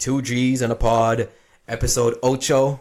2 G's in a pod, episode Ocho.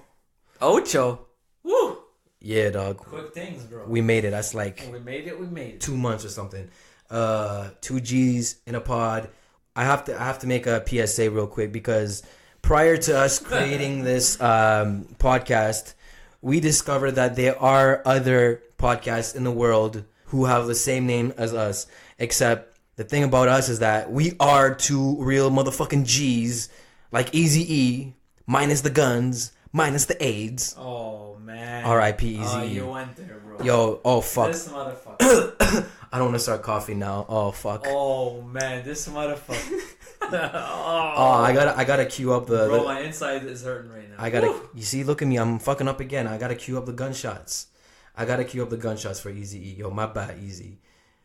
Ocho? Woo! Yeah, dog. Quick things, bro. We made it. That's like... We made it. 2 months or something. 2 G's in a pod. I have to make a PSA real quick because prior to us creating this podcast, we discovered that there are other podcasts in the world who have the same name as us, except the thing about us is that we are 2 real motherfucking G's, like Eazy-E, minus the guns, minus the AIDS. Oh, man. R.I.P. Eazy-E. Oh, you went there, bro. Yo, oh, fuck. This motherfucker. I don't want to start coughing now. Oh, fuck. Oh, man, this motherfucker. I gotta queue up the... Bro, my inside is hurting right now. You see, look at me. I'm fucking up again. I gotta queue up the gunshots. For Eazy-E. Yo, my bad, Easy.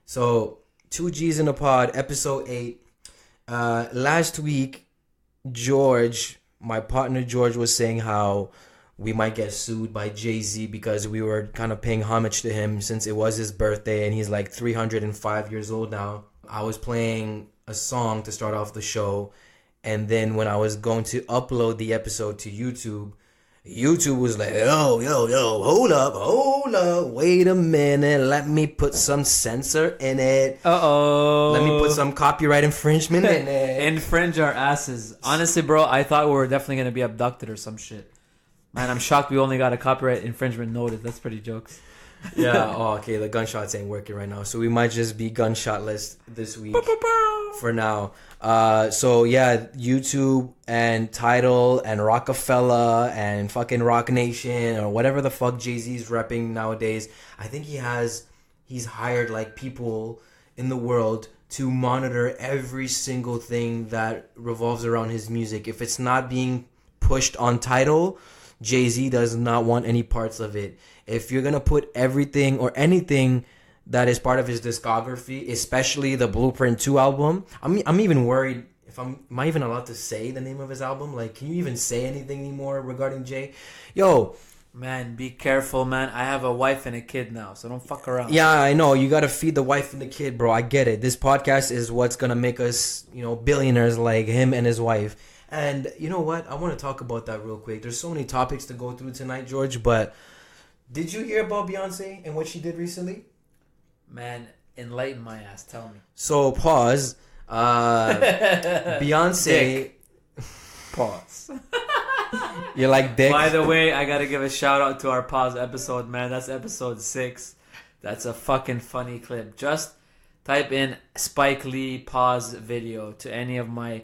So, 2 G's in a pod, episode 8. Last week, George, my partner George, was saying how we might get sued by Jay-Z because we were kind of paying homage to him since it was his birthday and he's like 305 years old now. I was playing a song to start off the show, and then when I was going to upload the episode to YouTube was like, yo, hold up, wait a minute, let me put some censor in it. Let me put some copyright infringement in it. Infringe our asses. Honestly, bro, I thought we were definitely going to be abducted or some shit. Man, I'm shocked we only got a copyright infringement notice. That's pretty jokes. Yeah, okay, the gunshots ain't working right now, so we might just be gunshotless this week for now. So yeah, YouTube and Tidal and Rockefeller and fucking Rock Nation or whatever the fuck Jay-Z's repping nowadays. I think he's hired like people in the world to monitor every single thing that revolves around his music. If it's not being pushed on Tidal, Jay-Z does not want any parts of it. If you're gonna put everything or anything that is part of his discography, especially the Blueprint 2 album, I'm even worried if am I even allowed to say the name of his album? Like, can you even say anything anymore regarding Jay? Yo, man, be careful, man. I have a wife and a kid now, so don't fuck around. Yeah, I know. You gotta feed the wife and the kid, bro. I get it. This podcast is what's gonna make us, billionaires like him and his wife. And you know what? I want to talk about that real quick. There's so many topics to go through tonight, George, but did you hear about Beyonce and what she did recently? Man, enlighten my ass. Tell me. So, pause. Beyonce... Dick. Pause. You're like dick? By the way, I gotta give a shout out to our pause episode, man. That's episode 6. That's a fucking funny clip. Just type in Spike Lee pause video to any of my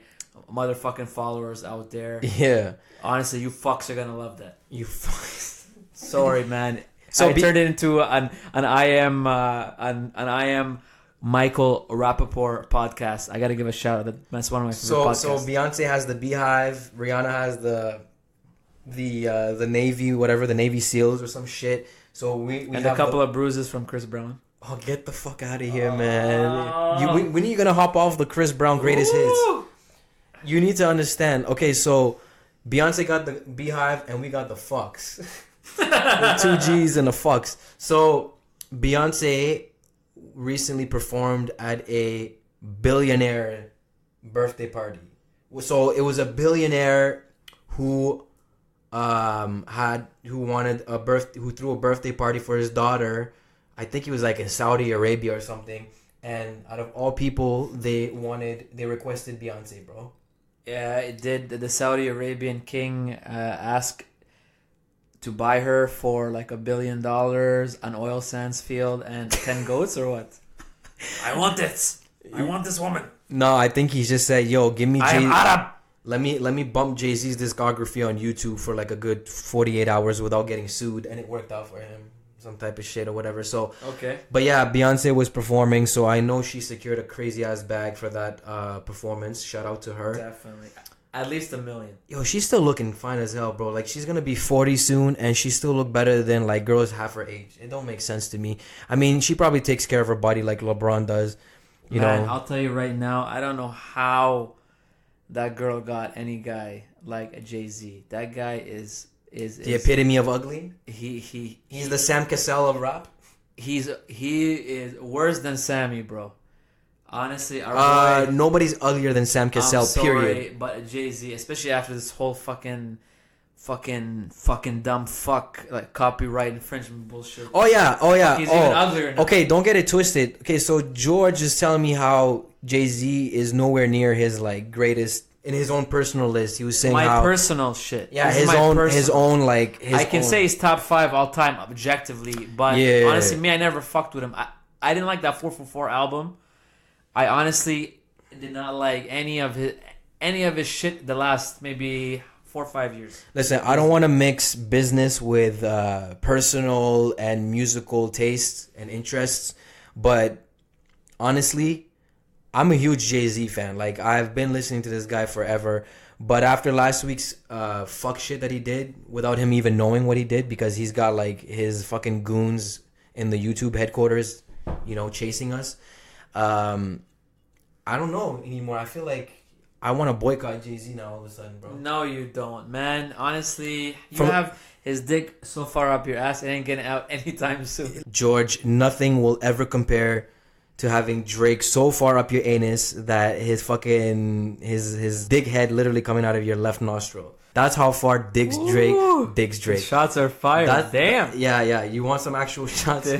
motherfucking followers out there. Yeah. Honestly, you fucks are gonna love that. You fucks. Sorry, man. So I turned it into an I am Michael Rappaport podcast. I gotta give a shout out. That's one of my favorite podcasts. So Beyonce has the Beehive. Rihanna has the Navy, whatever, the Navy SEALs or some shit. So we and a couple of bruises from Chris Brown. Oh, get the fuck out of here, man! When are you gonna hop off the Chris Brown greatest hits? You need to understand. Okay, so Beyonce got the Beehive and we got the fucks. The 2 G's and the fucks. So Beyonce recently performed at a billionaire birthday party. So it was a billionaire who threw a birthday party for his daughter. I think he was like in Saudi Arabia or something. And out of all people, they requested Beyonce, bro. Yeah, it did. The Saudi Arabian king asked to buy her for like $1 billion, an oil sands field, and 10 goats or what? I want this. I want this woman. No, I think he just said, "Yo, give me I am Arab. Let me bump Jay-Z's discography on YouTube for like a good 48 hours without getting sued," and it worked out for him. Some type of shit or whatever. So okay. But yeah, Beyonce was performing, so I know she secured a crazy ass bag for that performance. Shout out to her. Definitely. At least $1 million. Yo, she's still looking fine as hell, bro. Like, she's gonna be 40 soon, and she still look better than like girls half her age. It don't make sense to me. I mean, she probably takes care of her body like LeBron does. You know. I'll tell you right now, I don't know how that girl got any guy like a Jay-Z. That guy is the epitome of ugly. He's the Sam Cassell of rap. He is worse than Sammy, bro. Honestly, our boy, nobody's uglier than Sam Cassell. I'm sorry, Period. but Jay-Z, especially after this whole fucking dumb fuck like copyright infringement bullshit. Oh yeah. He's even uglier now. Okay, don't get it twisted. Okay, so George is telling me how Jay-Z is nowhere near his like greatest in his own personal list. He was saying my how personal shit. yeah, This is his own like his I can own. say he's top 5 all time objectively, but Yeah. honestly, me, I never fucked with him. I didn't like that 444 album. I honestly did not like any of his shit the last maybe 4 or 5 years. Listen, I don't want to mix business with personal and musical tastes and interests, but honestly, I'm a huge Jay-Z fan. Like, I've been listening to this guy forever, but after last week's fuck shit that he did, without him even knowing what he did, because he's got like his fucking goons in the YouTube headquarters, you know, chasing us. I don't know anymore. I feel like I want to boycott Jay-Z now all of a sudden, bro. No, you don't, man. Honestly, you have his dick so far up your ass, it ain't getting out anytime soon. George, nothing will ever compare to having Drake so far up your anus that his fucking his dick head literally coming out of your left nostril. That's how far digs Drake. Digs Drake. Shots are fired. Damn. Yeah. You want some actual shots?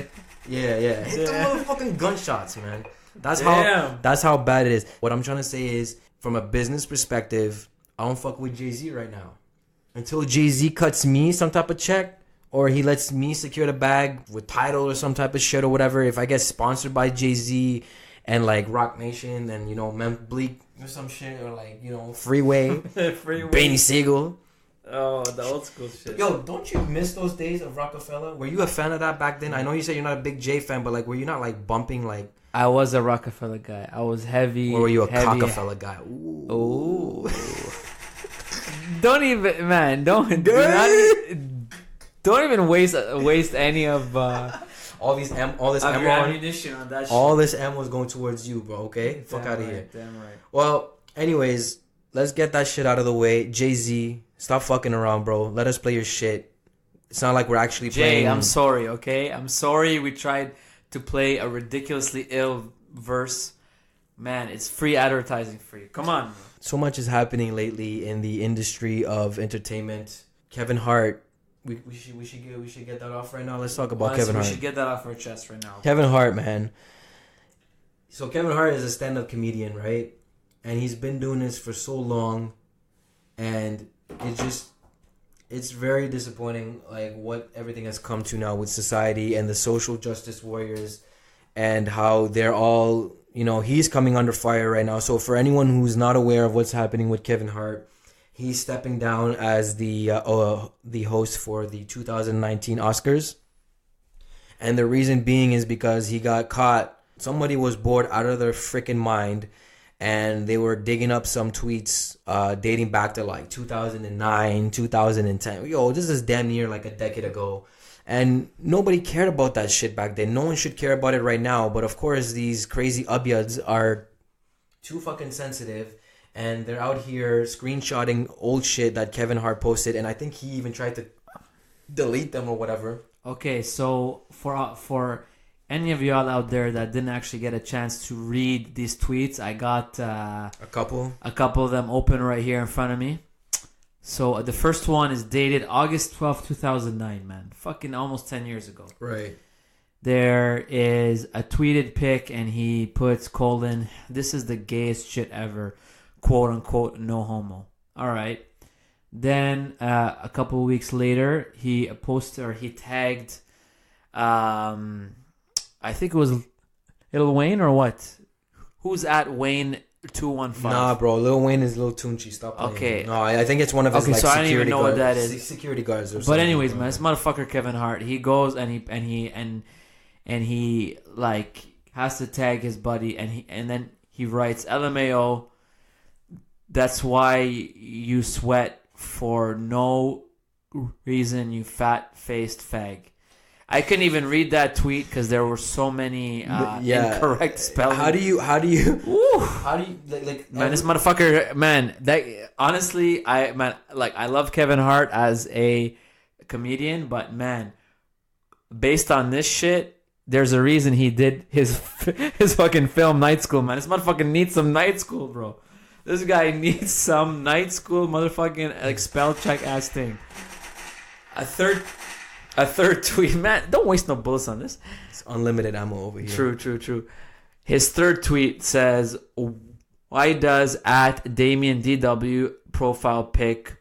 Yeah. Hit the motherfucking gunshots, man. That's how bad it is. What I'm trying to say is, from a business perspective, I don't fuck with Jay-Z right now. Until Jay-Z cuts me some type of check, or he lets me secure the bag with Tidal or some type of shit or whatever. If I get sponsored by Jay-Z and like Rock Nation and, you know, Bleak or some shit, or like, you know, Freeway, Benny Siegel. Oh, the old school shit. Yo, don't you miss those days of Rockefeller? Were you a fan of that back then? I know you said you're not a big Jay fan, but like, were you not like bumping like? I was a Rockefeller guy. I was heavy. Or were you a Rockefeller guy? Ooh. Don't even, man. Don't even waste any of all this ammunition on that shit. All this ammo was going towards you, bro. Okay, fuck out of here. Damn right. Well, anyways, let's get that shit out of the way. Jay-Z, stop fucking around, bro. Let us play your shit. It's not like we're actually playing. Jay, I'm sorry. Okay, I'm sorry. We tried to play a ridiculously ill verse. Man, it's free advertising for you. Come on. So much is happening lately in the industry of entertainment. Kevin Hart, we should get that off right now. Let's talk about Kevin Hart. We should get that off our chest right now. Kevin Hart, man. So Kevin Hart is a stand-up comedian, right? And he's been doing this for so long, and it's very disappointing, like what everything has come to now with society and the social justice warriors, and how they're all, you know, he's coming under fire right now. So for anyone who's not aware of what's happening with Kevin Hart, he's stepping down as the host for the 2019 Oscars, and the reason being is because he got caught. Somebody was bored out of their freaking mind, and they were digging up some tweets dating back to like 2009, 2010. Yo, this is damn near like a decade ago. And nobody cared about that shit back then. No one should care about it right now. But of course, these crazy ubyads are too fucking sensitive. And they're out here screenshotting old shit that Kevin Hart posted. And I think he even tried to delete them or whatever. Okay, so for any of y'all out there that didn't actually get a chance to read these tweets, I got a couple of them open right here in front of me. So the first one is dated August 12th, 2009, man. Fucking almost 10 years ago. Right. There is a tweeted pic, and he puts : "This is the gayest shit ever, quote unquote, no homo." All right. Then a couple of weeks later, he posted, or he tagged, I think it was Lil Wayne or what? Who's at Wayne215? Nah, bro. Lil Wayne is Lil Tunechi. Stop playing. Okay. No, I think it's one of his like so I don't security even know guards. what that is. Security guards or something. But anyways, man, this motherfucker Kevin Hart, he goes and he like has to tag his buddy, and then he writes, "LMAO, that's why you sweat for no reason, you fat-faced fag." I couldn't even read that tweet because there were so many incorrect spelling. How do you like man, this motherfucker, man, that honestly, I love Kevin Hart as a comedian, but man, based on this shit, there's a reason he did his fucking film Night School, man. This motherfucker needs some night school, bro. This guy needs some night school motherfucking like spell check ass thing. A third tweet, man. Don't waste no bullets on this. It's unlimited ammo over here. True. His third tweet says, "Why does at Damien DW profile pic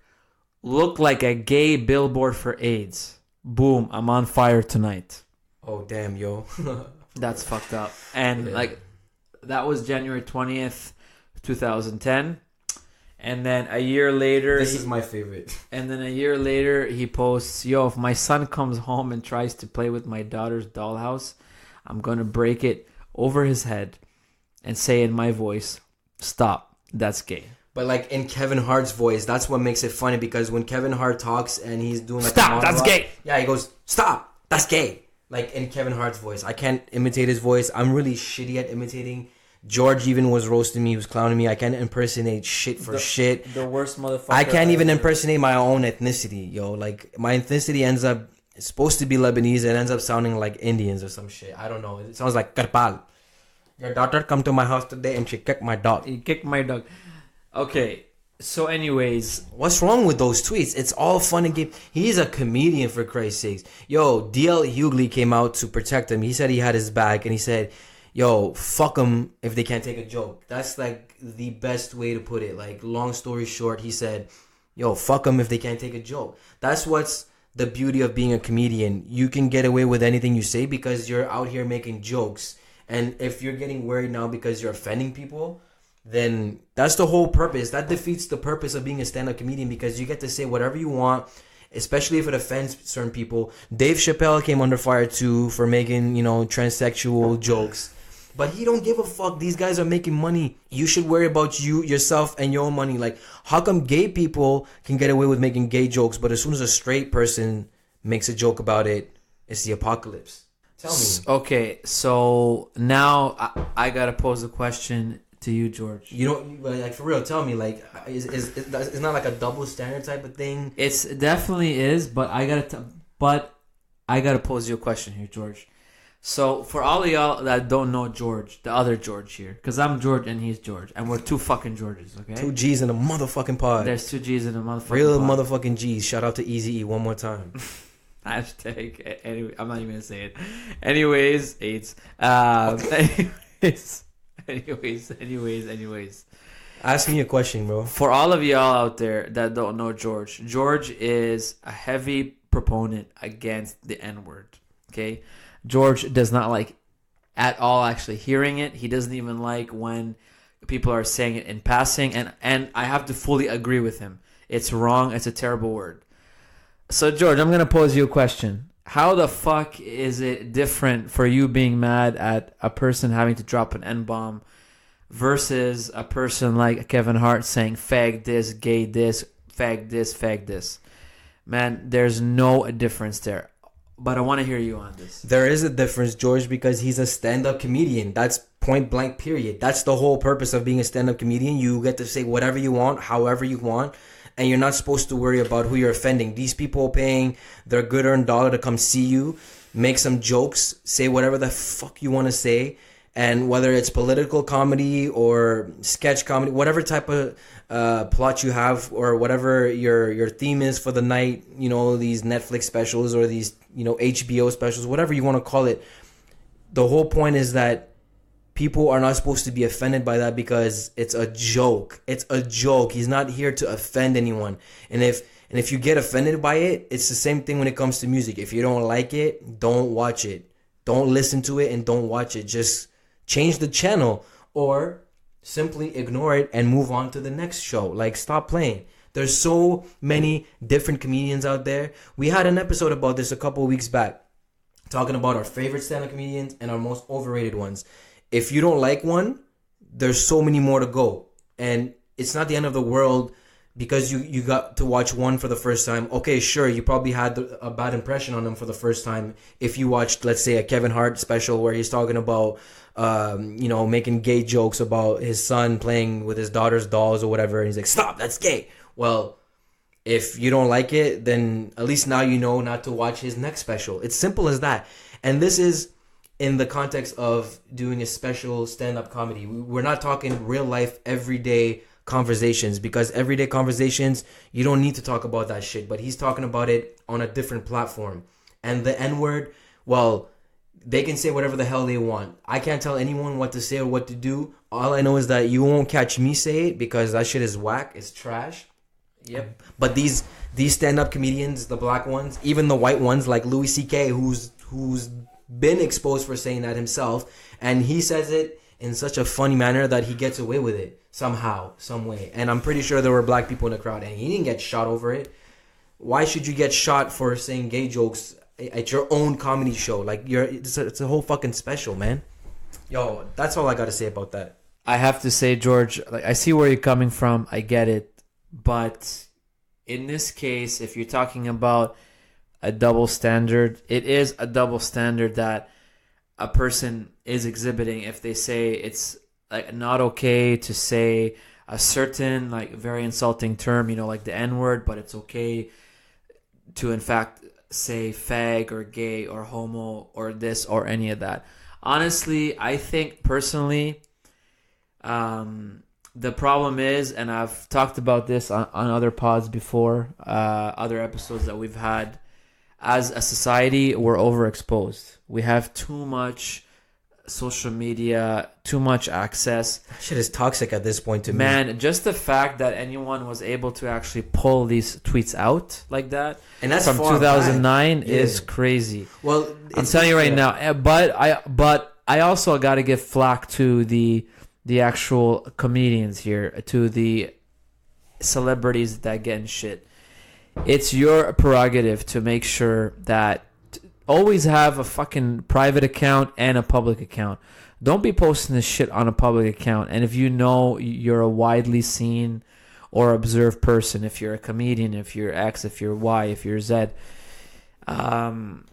look like a gay billboard for AIDS? Boom, I'm on fire tonight." Oh damn, yo. That's fucked up. And like that was January 20th, 2010. And then a year later, this is my favorite. And then a year later, he posts, "Yo, if my son comes home and tries to play with my daughter's dollhouse, I'm gonna break it over his head and say in my voice, 'Stop, that's gay.'" But like in Kevin Hart's voice, that's what makes it funny, because when Kevin Hart talks and he's doing like "Stop, that's gay." Yeah, he goes, "Stop, that's gay." Like in Kevin Hart's voice. I can't imitate his voice. I'm really shitty at imitating. George even was roasting me. He was clowning me. I can't impersonate shit for shit. The worst motherfucker. I can't even impersonate my own ethnicity, yo. Like my ethnicity ends up, it's supposed to be Lebanese. It ends up sounding like Indians or some shit. I don't know. It sounds like Karpal. Your daughter come to my house today and she kicked my dog. He kicked my dog. Okay. So anyways, what's wrong with those tweets? It's all fun and game. He's a comedian, for Christ's sakes. Yo, DL Hughley came out to protect him. He said he had his back, and he said, yo, fuck them if they can't take a joke. That's like the best way to put it. Like, long story short, he said, yo, fuck them if they can't take a joke. That's what's the beauty of being a comedian. You can get away with anything you say because you're out here making jokes. And if you're getting worried now because you're offending people, then that's the whole purpose. That defeats the purpose of being a stand-up comedian, because you get to say whatever you want, especially if it offends certain people. Dave Chappelle came under fire too for making, transsexual jokes. But he don't give a fuck. These guys are making money. You should worry about yourself, and your own money. Like, how come gay people can get away with making gay jokes, but as soon as a straight person makes a joke about it, it's the apocalypse? Tell me. Okay, so now I gotta pose a question to you, George. You don't, like, for real, tell me, like, it's not like a double standard type of thing? It's definitely is, but I gotta pose you a question here, George. So for all of y'all that don't know George, the other George here, because I'm George and he's George, and we're two fucking Georges, okay? 2 G's in a motherfucking pod. There's 2 G's in a motherfucking real pod. Motherfucking G's. Shout out to Eazy-E one more time. Hashtag. Anyway, I'm not even gonna say it. Anyways, AIDS. Anyways. Ask me a question, bro. For all of y'all out there that don't know George, George is a heavy proponent against the N-word. Okay, George does not like at all actually hearing it. He doesn't even like when people are saying it in passing, and I have to fully agree with him. It's wrong. It's a terrible word. So George, I'm gonna pose you a question. How the fuck is it different for you being mad at a person having to drop an N-bomb versus a person like Kevin Hart saying fag this, gay this, fag this, fag this? Man, there's no difference there. But I want to hear you on this. There is a difference, George, because he's a stand-up comedian. That's point blank, period. That's the whole purpose of being a stand-up comedian. You get to say whatever you want, however you want, and you're not supposed to worry about who you're offending. These people paying their good-earned dollar to come see you, make some jokes, say whatever the fuck you want to say, and whether it's political comedy or sketch comedy, whatever type of plot you have, or whatever your theme is for the night, these Netflix specials or these, HBO specials, whatever you want to call it. The whole point is that people are not supposed to be offended by that, because it's a joke. It's a joke. He's not here to offend anyone. And if you get offended by it, it's the same thing when it comes to music. If you don't like it, don't watch it. Don't listen to it and don't watch it. Just change the channel, or simply ignore it and move on to the next show. Like, stop playing. There's so many different comedians out there. We had an episode about this a couple of weeks back, talking about our favorite stand-up comedians and our most overrated ones. If you don't like one, there's so many more to go. And it's not the end of the world because you got to watch one for the first time. Okay, sure, you probably had a bad impression on him for the first time. If you watched, let's say, a Kevin Hart special where he's talking about, making gay jokes about his son playing with his daughter's dolls or whatever, and he's like, stop, that's gay. Well, if you don't like it, then at least now you know not to watch his next special. It's simple as that. And this is in the context of doing a special stand-up comedy. We're not talking real life, everyday conversations, because everyday conversations, you don't need to talk about that shit. But he's talking about it on a different platform. And the N-word, well, they can say whatever the hell they want. I can't tell anyone what to say or what to do. All I know is that you won't catch me say it, because that shit is whack, it's trash. Yep. But these stand-up comedians, the black ones, even the white ones like Louis C.K., who's been exposed for saying that himself, and he says it in such a funny manner that he gets away with it somehow, some way. And I'm pretty sure there were black people in the crowd, and he didn't get shot over it. Why should you get shot for saying gay jokes at your own comedy show? Like, it's a whole fucking special, man. Yo, that's all I gotta say about that. I have to say, George, like, I see where you're coming from. I get it. But in this case, if you're talking about a double standard, it is a double standard that a person is exhibiting if they say it's like not okay to say a certain like very insulting term, you know, like the N-word, but it's okay to in fact say fag or gay or homo or this or any of that. Honestly, I think personally, the problem is, and I've talked about this on other pods before, other episodes that we've had, as a society, we're overexposed. We have too much social media, too much access. That shit is toxic at this point to me. Man, just the fact that anyone was able to actually pull these tweets out like that, and that's from 2009 is crazy. Well, I'm telling you right now. But I also got to give flack to the actual comedians here, to the celebrities that get in shit. It's your prerogative to make sure that always have a fucking private account and a public account. Don't be posting this shit on a public account. And if you know you're a widely seen or observed person, if you're a comedian, if you're X, if you're Y, if you're Z, the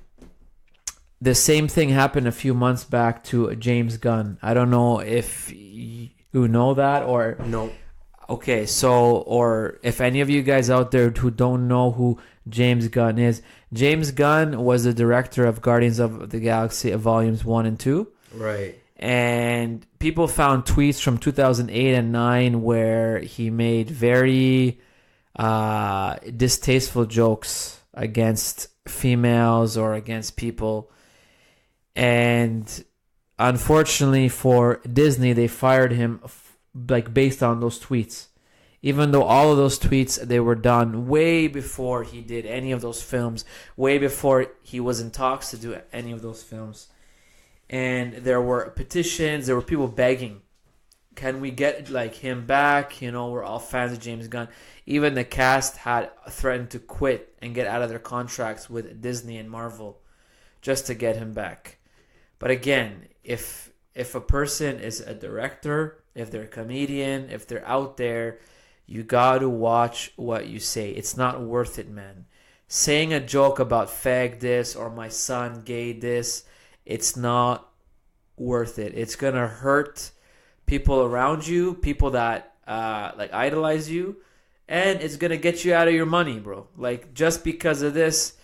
same thing happened a few months back to James Gunn. I don't know if you know that or no. Okay, so, or if any of you guys out there who don't know who James Gunn is, James Gunn was the director of Guardians of the Galaxy Volumes 1 and 2. Right. And people found tweets from 2008 and 9 where he made very distasteful jokes against females or against people. And unfortunately for Disney, they fired him like based on those tweets, even though all of those tweets, they were done way before he did any of those films, way before he was in talks to do any of those films. And there were petitions, there were people begging, can we get like him back? You know, we're all fans of James Gunn. Even the cast had threatened to quit and get out of their contracts with Disney and Marvel just to get him back. But again, if a person is a director, if they're a comedian, if they're out there, you got to watch what you say. It's not worth it, man. Saying a joke about fag this or my son gay this, it's not worth it. It's going to hurt people around you, people that like idolize you, and it's going to get you out of your money, bro. Like, just because of this,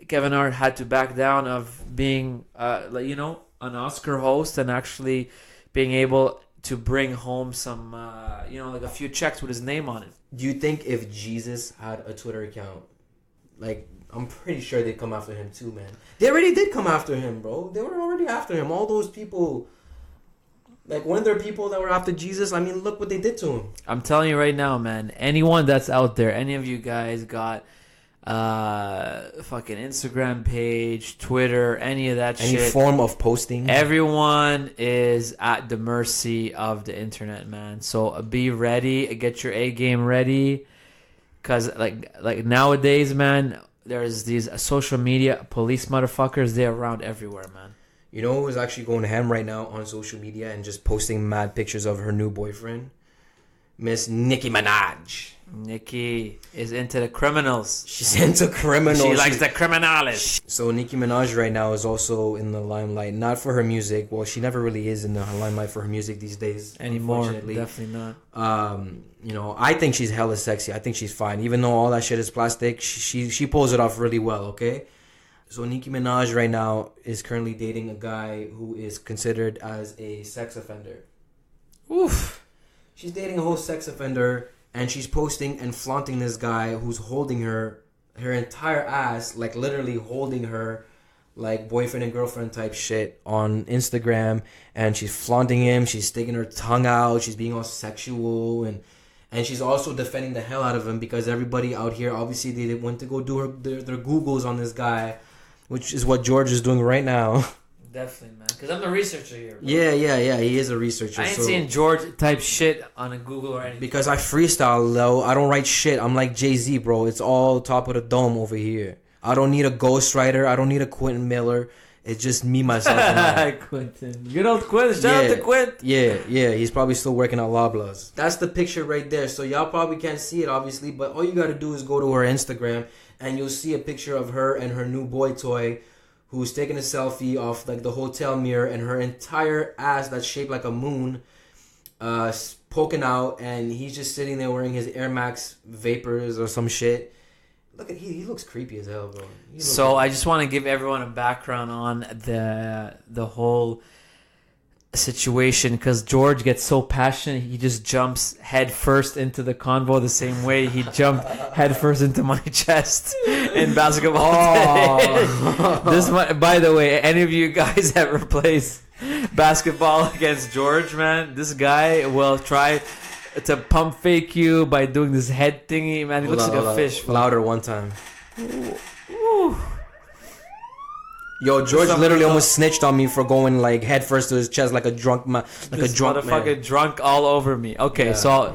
Kevin Hart had to back down of being, like, you know, an Oscar host and actually being able to bring home some, you know, like a few checks with his name on it. Do you think if Jesus had a Twitter account, like, I'm pretty sure they'd come after him too, man. They already did come after him, bro. They were already after him. All those people, like, weren't there people that were after Jesus? I mean, look what they did to him. I'm telling you right now, man, anyone that's out there, any of you guys got fucking Instagram page, Twitter, any of that any shit, form of posting, everyone is at the mercy of the internet, man. So be ready, get your A game ready, because like nowadays, man, there's these social media police motherfuckers. They're around everywhere, man. You know who's actually going ham right now on social media and just posting mad pictures of her new boyfriend? Miss Nicki Minaj. Nicki is into the criminals. She's into criminals. She likes the criminals. So Nicki Minaj right now is also in the limelight, not for her music. Well, she never really is in the limelight for her music these days anymore. Definitely not. You know, I think she's hella sexy. I think she's fine, even though all that shit is plastic. She pulls it off really well. Okay. So Nicki Minaj right now is currently dating a guy who is considered as a sex offender. Oof. She's dating a whole sex offender, and she's posting and flaunting this guy who's holding her entire ass, like literally holding her, like boyfriend and girlfriend type shit on Instagram. And she's flaunting him. She's sticking her tongue out. She's being all sexual, and she's also defending the hell out of him because everybody out here, obviously, they went to go do their Googles on this guy, which is what George is doing right now. Definitely, man. Because I'm the researcher here. Bro. Yeah. He is a researcher. I ain't seeing George type shit on a Google or anything. Because I freestyle, though. I don't write shit. I'm like Jay-Z, bro. It's all top of the dome over here. I don't need a ghostwriter. I don't need a Quentin Miller. It's just me, myself, and I. Quentin. Good old Quentin. Shout out to Quint. Yeah. He's probably still working at Loblaws. That's the picture right there. So y'all probably can't see it, obviously. But all you got to do is go to her Instagram, and you'll see a picture of her and her new boy toy, who's taking a selfie off like the hotel mirror, and her entire ass that's shaped like a moon poking out, and he's just sitting there wearing his Air Max Vapors or some shit. Look at he looks creepy as hell, bro. So I just want to give everyone a background on the whole situation, because George gets so passionate, he just jumps head first into the convo the same way he jumped head first into my chest in basketball. Oh. This, by the way, any of you guys ever plays basketball against George, man, this guy will try to pump fake you by doing this head thingy, man. He looks like a fish. Louder one time. Ooh. Yo, George literally almost snitched on me for going like head first to his chest like a drunk man. This motherfucker drunk all over me. Okay, so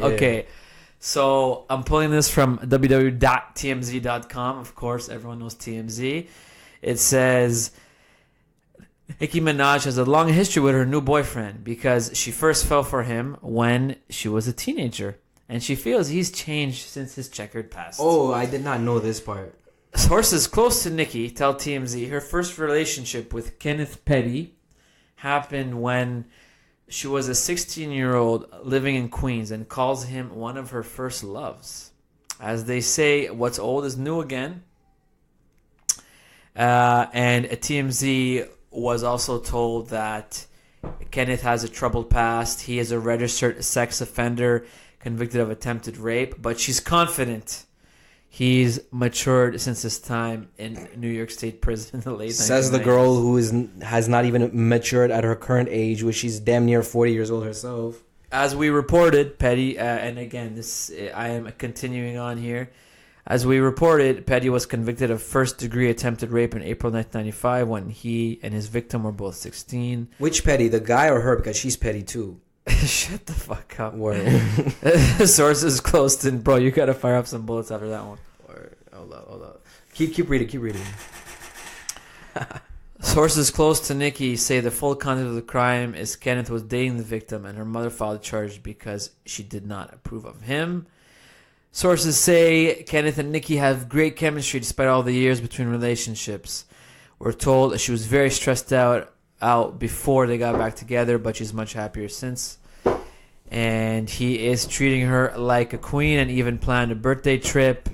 I'm pulling this from www.tmz.com. Of course, everyone knows TMZ. It says Nicki Minaj has a long history with her new boyfriend because she first fell for him when she was a teenager, and she feels he's changed since his checkered past. Oh, I did not know this part. Sources close to Nicki tell TMZ her first relationship with Kenneth Petty happened when she was a 16-year-old living in Queens, and calls him one of her first loves. As they say, what's old is new again. And TMZ was also told that Kenneth has a troubled past. He is a registered sex offender convicted of attempted rape, but she's confident he's matured since his time in New York State prison in the late 1990s. Says the girl who has not even matured at her current age, which she's damn near 40 years old herself. As we reported, Petty, and again, I am continuing on here. As we reported, Petty was convicted of first-degree attempted rape in April 1995 when he and his victim were both 16. Which Petty, the guy or her? Because she's petty too. Shut the fuck up. Word. Sources close to... Bro, you gotta fire up some bullets after that one. Word. Hold up. Keep reading. Sources close to Nicki say the full content of the crime is Kenneth was dating the victim, and her mother filed a charge because she did not approve of him. Sources say Kenneth and Nicki have great chemistry despite all the years between relationships. We're told she was very stressed out before they got back together, but she's much happier since. And he is treating her like a queen and even planned a birthday trip.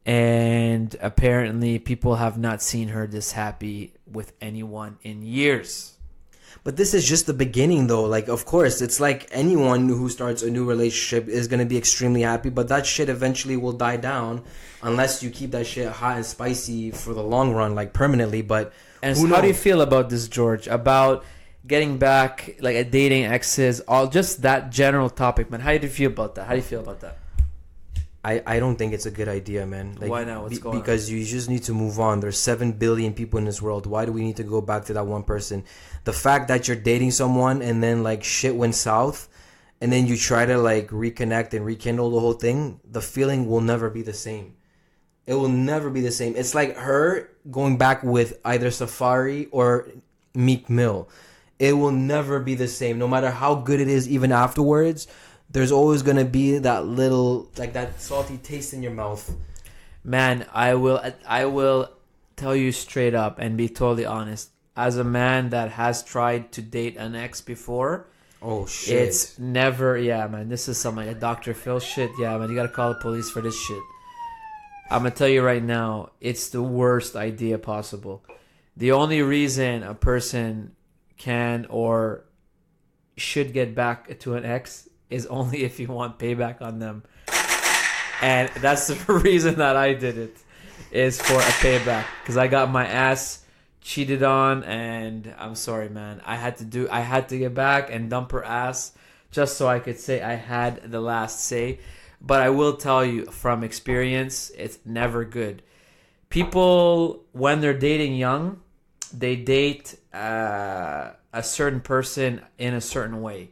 And apparently people have not seen her this happy with anyone in years. But this is just the beginning, though. Like, of course, it's like anyone who starts a new relationship is going to be extremely happy, but that shit eventually will die down unless you keep that shit hot and spicy for the long run, like permanently. But and so how do you feel about this, George? About getting back, like, dating exes, all just that general topic, man. How do you feel about that? I don't think it's a good idea, man. Like, why not? What's going on? Because you just need to move on. There's 7 billion people in this world. Why do we need to go back to that one person? The fact that you're dating someone and then like shit went south and then you try to like reconnect and rekindle the whole thing, the feeling will never be the same. It will never be the same. It's like her going back with either Safari or Meek Mill. It will never be the same. No matter how good it is, even afterwards, there's always going to be that little, like that salty taste in your mouth. Man, I will tell you straight up and be totally honest. As a man that has tried to date an ex before, oh shit, it's never, yeah, man, this is some like a Dr. Phil shit. Yeah, man, you got to call the police for this shit. I'm gonna tell you right now, it's the worst idea possible. The only reason a person can or should get back to an ex is only if you want payback on them. And that's the reason that I did it, is for a payback. Because I got my ass cheated on, and I'm sorry, man. I had to get back and dump her ass just so I could say I had the last say. But I will tell you from experience, it's never good. People, when they're dating young, they date a certain person in a certain way.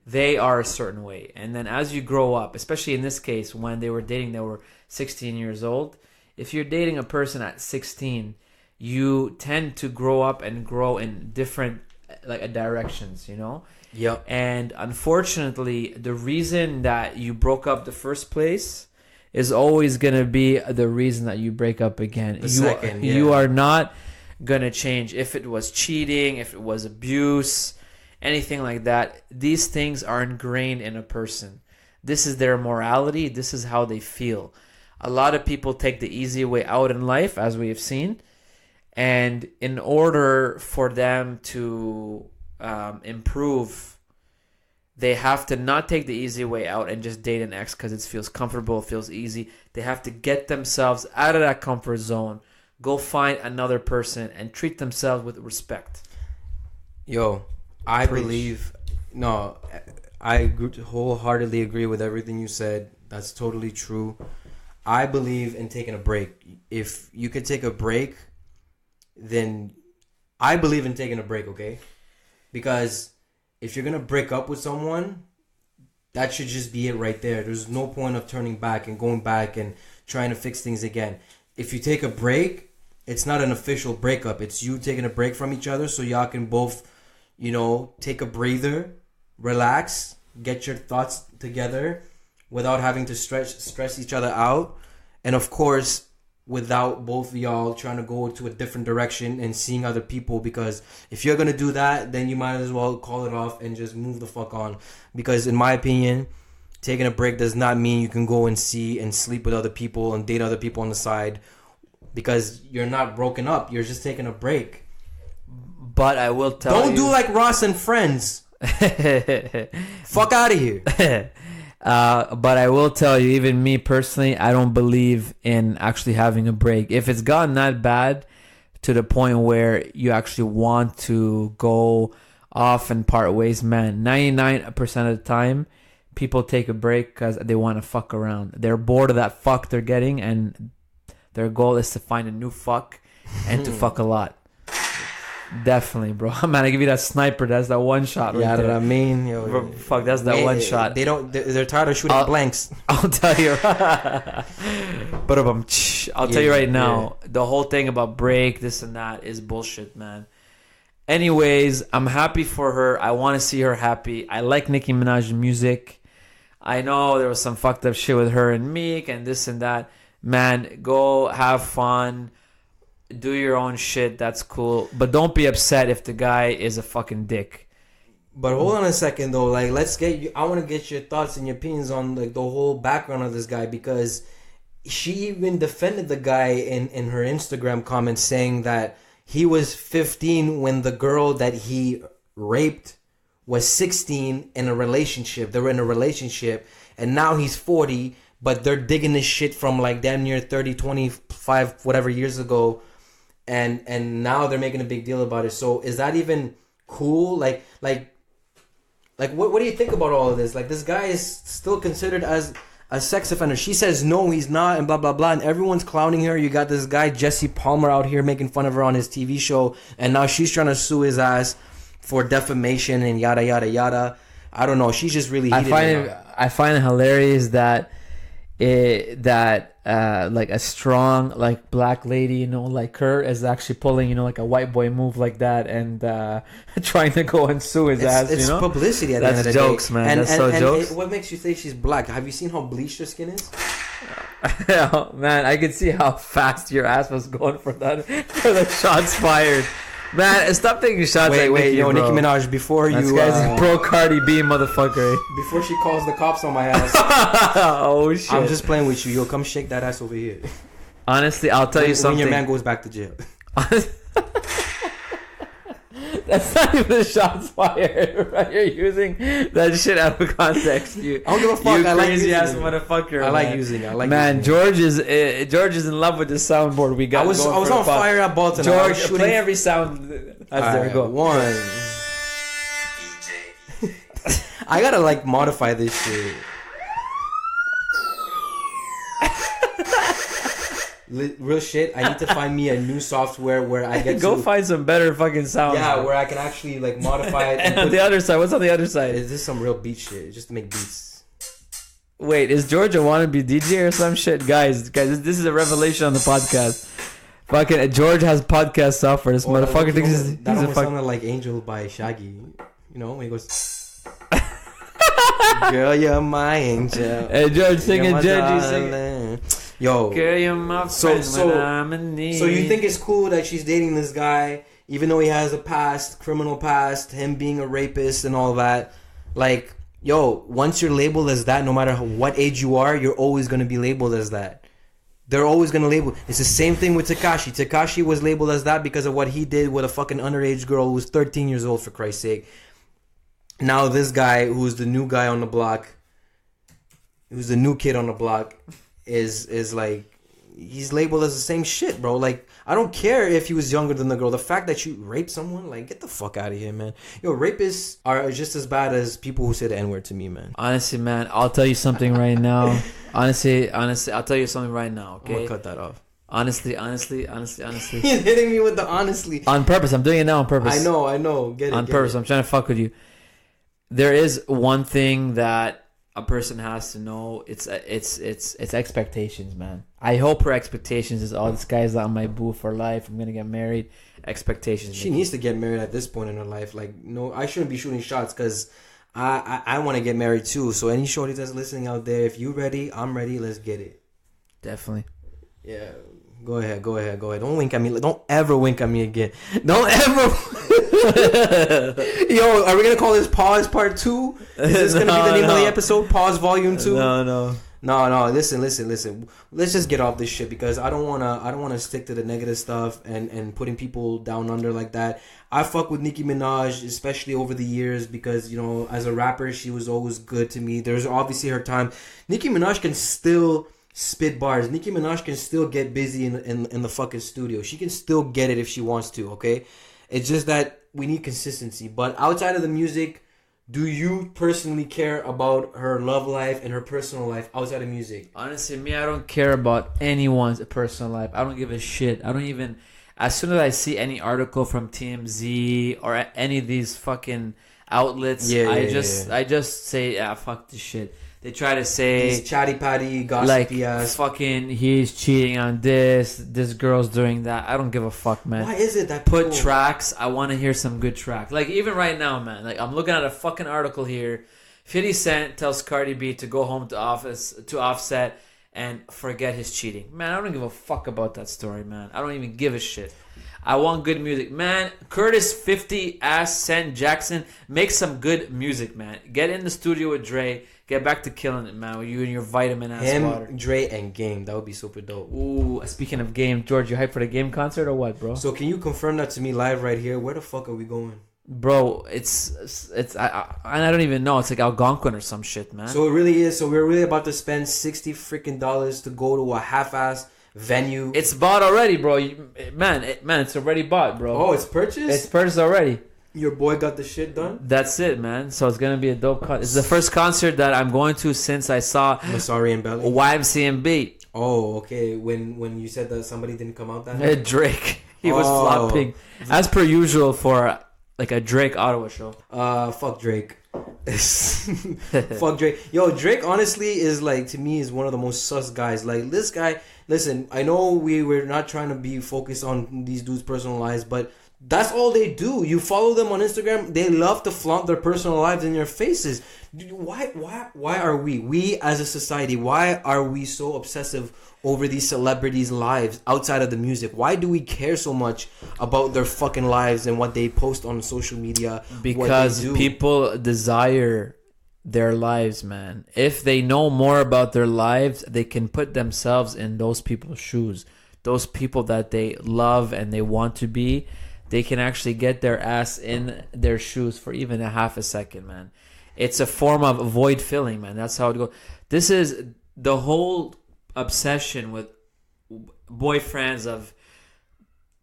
They are a certain way. And then as you grow up, especially in this case, when they were dating, they were 16 years old. If you're dating a person at 16, you tend to grow up and grow in different directions, you know? Yep. And unfortunately, the reason that you broke up the first place is always going to be the reason that you break up again. You are not going to change. If it was cheating, if it was abuse, anything like that, these things are ingrained in a person. This is their morality. This is how they feel. A lot of people take the easy way out in life, as we have seen. And in order for them to improve, they have to not take the easy way out and just date an ex because it feels comfortable, it feels easy. They have to get themselves out of that comfort zone, go find another person, and treat themselves with respect. Yo, I wholeheartedly agree with everything you said. That's totally true. I believe in taking a break. If you could take a break, then I believe in taking a break, okay? Because if you're going to break up with someone, that should just be it right there. There's no point of turning back and going back and trying to fix things again. If you take a break, it's not an official breakup. It's you taking a break from each other so y'all can both, take a breather, relax, get your thoughts together without having to stress each other out. And of course, without both of y'all trying to go to a different direction and seeing other people, because if you're going to do that, then you might as well call it off and just move the fuck on. Because in my opinion, taking a break does not mean you can go and see and sleep with other people and date other people on the side, because you're not broken up. You're just taking a break. But I will tell you... Don't do like Ross and Friends. Fuck out of here. But I will tell you, even me personally, I don't believe in actually having a break. If it's gotten that bad to the point where you actually want to go off and part ways, man, 99% of the time, people take a break because they want to fuck around. They're bored of that fuck they're getting, and their goal is to find a new fuck and to fuck a lot. Definitely, bro. Man, I give you that sniper. That's that one shot right there. Yeah, I mean, yo, bro, fuck, that's that one shot. They're tired of shooting blanks. I'll tell you. But I'll tell you right now, the whole thing about break, this and that is bullshit, man. Anyways, I'm happy for her. I want to see her happy. I like Nicki Minaj's music. I know there was some fucked up shit with her and Meek and this and that. Man, go have fun. Do your own shit. That's cool. But don't be upset if the guy is a fucking dick. But hold on a second, though. I want to get your thoughts and your opinions on the whole background of this guy, because she even defended the guy in her Instagram comments, saying that he was 15 when the girl that he raped was 16 in a relationship. They were in a relationship, and now he's 40, but they're digging this shit from damn near 30, 25, whatever years ago. And now they're making a big deal about it. So is that even cool? What do you think about all of this? This guy is still considered as a sex offender. She says no, he's not, and blah blah blah. And everyone's clowning her. You got this guy Jesse Palmer out here making fun of her on his TV show, and now she's trying to sue his ass for defamation and yada yada yada. I don't know. She's just really heated. I find it hilarious that a strong black lady, like her, is actually pulling a white boy move like that and trying to go and sue his ass. It's publicity at the end of the day. That's jokes, man. That's jokes. What makes you think she's black? Have you seen how bleached her skin is? Man, I could see how fast your ass was going for the shots fired. Man, stop taking shots. Wait, Nicki Minaj, before this you... guy's pro Cardi B, motherfucker. Before she calls the cops on my ass. Oh, shit. I'm just playing with you. Yo, come shake that ass over here. Honestly, I'll tell you something. When your man goes back to jail. That's not even shots fired. Right? You're using that shit out of context. You, I don't give a fuck. You I like crazy ass using it. motherfucker. I like man. using it. I like man, using it. George is in love with the soundboard we got. I was on fire at Bolton. George, play every sound as there go. One. I gotta like modify this shit. Real shit. I need to find me a new software where I get go to find some better fucking sounds. Yeah, where I can actually like modify it. And on the other side, what's on the other side? Is this some real beat shit? Just to make beats. Wait, is George a wannabe DJ or some shit? Guys, this is a revelation on the podcast. Fucking George has podcast software. This motherfucker thinks he's that a almost fuck. sounded like Angel by Shaggy. You know when he goes. Girl, you're my angel. Hey George, singing You're my George, darling. Yo. Girl, you're my friend when I'm in need. So you think it's cool that she's dating this guy, even though he has a past, criminal past, him being a rapist and all that? Like, yo, once you're labeled as that, no matter what age you are, you're always gonna be labeled as that. They're always gonna label. It's the same thing with Tekashi. Tekashi was labeled as that because of what he did with a fucking underage girl who was 13 years old, for Christ's sake. Now this guy, who's the new guy on the block, who's the new kid on the block, is like, he's labeled as the same shit, bro. Like, I don't care if he was younger than the girl. The fact that you rape someone, like, get the fuck out of here, man. Yo, rapists are just as bad as people who say the N-word to me, man. Honestly, man, I'll tell you something right now. Honestly, I'll tell you something right now, okay? I'm gonna cut that off. Honestly. He's hitting me with the honestly. On purpose. I'm doing it now on purpose. I know. Get it. On purpose. I'm trying to fuck with you. There is one thing that a person has to know. It's expectations, man. I hope her expectations is, oh, this guy's on my boo for life. I'm gonna get married. Expectations. She needs to get married at this point in her life. Like, no, I shouldn't be shooting shots because I want to get married too. So any shorty that's listening out there, if you ready, I'm ready. Let's get it. Definitely. Yeah. Go ahead. Don't wink at me. Don't ever wink at me again. Don't ever. Yo, are we gonna call this Pause Part 2? Is this gonna be the name of the episode? Pause Volume 2? No. Listen. Let's just get off this shit because I don't wanna stick to the negative stuff and putting people down under like that. I fuck with Nicki Minaj, especially over the years, because, you know, as a rapper, she was always good to me. There's obviously her time. Nicki Minaj can still spit bars. Nicki Minaj can still get busy in the fucking studio. She can still get it if she wants to, okay? It's just that we need consistency. But outside of the music, do you personally care about her love life and her personal life outside of music? Honestly, me, I don't care about anyone's personal life. I don't give a shit. I don't even... As soon as I see any article from TMZ or any of these fucking outlets, I just say, fuck this shit. They try to say... He's chatty patty, gossipy like, ass. Fucking, he's cheating on this girl's doing that. I don't give a fuck, man. Why is it that Put tracks. I want to hear some good tracks. Like, even right now, man. Like, I'm looking at a fucking article here. 50 Cent tells Cardi B to go home to Offset and forget his cheating. Man, I don't give a fuck about that story, man. I don't even give a shit. I want good music. Man, Curtis 50 Cent Jackson, make some good music, man. Get in the studio with Dre. Get back to killing it, man, with you and your vitamin ass water. Dre, and Game. That would be super dope. Ooh, speaking of Game, George, you hyped for the Game concert or what, bro? So can you confirm that to me live right here? Where the fuck are we going? Bro, I don't even know. It's like Algonquin or some shit, man. So it really is. So we're really about to spend $60 freaking dollars to go to a half-ass venue. It's bought already, bro. Man, it's already bought, bro. Oh, it's purchased? It's purchased already. Your boy got the shit done? That's it, man. So it's gonna be a dope concert. It's the first concert that I'm going to since I saw Masari and Belly. YMCMB. Oh, okay. When you said that somebody didn't come out that night? Drake. He was flopping. As per usual for like a Drake Ottawa show. Fuck Drake. Fuck Drake. Yo, Drake honestly is like, to me, is one of the most sus guys. Like, this guy, listen, I know we're not trying to be focused on these dudes' personal lives, but that's all they do. You follow them on Instagram, they love to flaunt their personal lives in your faces. Why are we as a society, why are we so obsessive over these celebrities' lives outside of the music? Why do we care so much about their fucking lives and what they post on social media? Because people desire their lives, man. If they know more about their lives, they can put themselves in those people's shoes. Those people that they love and they want to be, they can actually get their ass in their shoes for even a half a second, man. It's a form of void filling, man. That's how it goes. This is the whole obsession with boyfriends of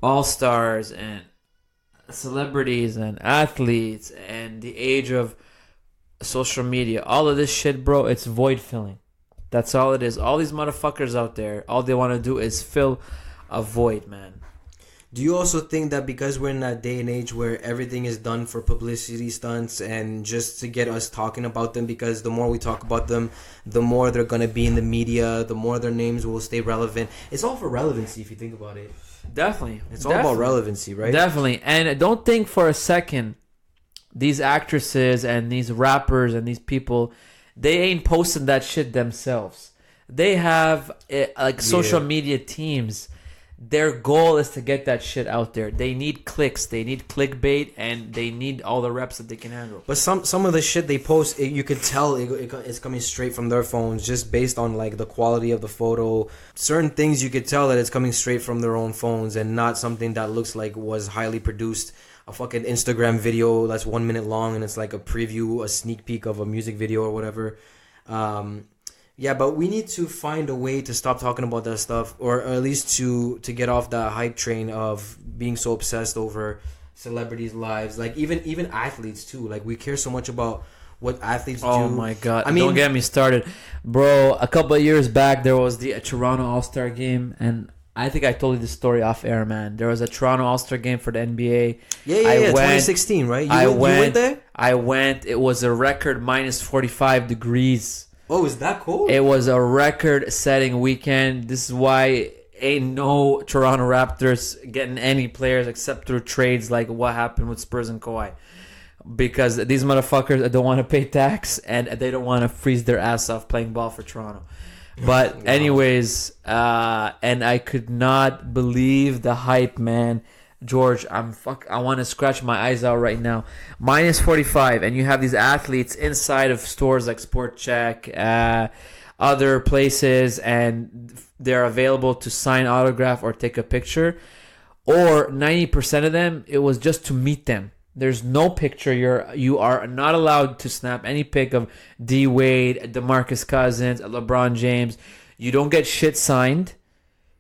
all-stars and celebrities and athletes and the age of social media. All of this shit, bro, it's void filling. That's all it is. All these motherfuckers out there, all they want to do is fill a void, man. Do you also think that because we're in that day and age where everything is done for publicity stunts and just to get us talking about them, because the more we talk about them, the more they're going to be in the media, the more their names will stay relevant. It's all for relevancy if you think about it. Definitely. It's all about relevancy, right? Definitely. And don't think for a second these actresses and these rappers and these people, they ain't posting that shit themselves. They have social media teams. Their goal is to get that shit out there. They need clicks, they need clickbait, and they need all the reps that they can handle. But some of the shit they post, you could tell it's coming straight from their phones, just based on like the quality of the photo. Certain things you could tell that it's coming straight from their own phones and not something that looks like was highly produced. A fucking Instagram video that's 1 minute long and it's like a preview, a sneak peek of a music video or whatever. Yeah, but we need to find a way to stop talking about that stuff, or at least to get off that hype train of being so obsessed over celebrities' lives. Like even athletes too. Like we care so much about what athletes do. Oh my god! I mean, don't get me started, bro. A couple of years back, there was the Toronto All-Star Game, and I think I told you the story off air, man. There was a Toronto All-Star Game for the NBA. Yeah, 2016, right? You went there? I went. It was a record minus 45 degrees. Oh, is that cool? It was a record-setting weekend. This is why ain't no Toronto Raptors getting any players except through trades like what happened with Spurs and Kawhi. Because these motherfuckers don't want to pay tax and they don't want to freeze their ass off playing ball for Toronto. But anyways, and I could not believe the hype, man. George, I want to scratch my eyes out right now. Minus 45, and you have these athletes inside of stores like Sport Check, other places, and they're available to sign autograph or take a picture. Or 90% of them, it was just to meet them. There's no picture. You are not allowed to snap any pic of D Wade, DeMarcus Cousins, LeBron James. You don't get shit signed.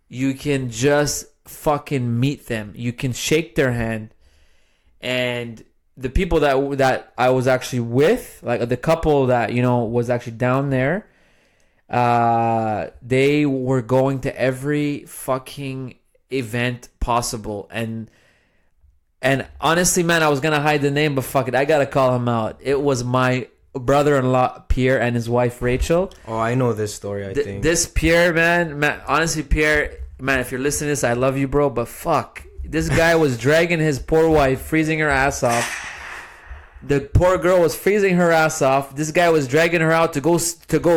You can just fucking meet them. You can shake their hand, and the people that I was actually with, like the couple that was actually down there, they were going to every fucking event possible, and honestly, man, I was gonna hide the name, but fuck it, I gotta call him out. It was my brother-in-law Pierre and his wife Rachel. Oh, I know this story. I think this Pierre, man, honestly, Pierre. Man, if you're listening to this, I love you, bro. But fuck, this guy was dragging his poor wife, freezing her ass off. The poor girl was freezing her ass off. This guy was dragging her out to go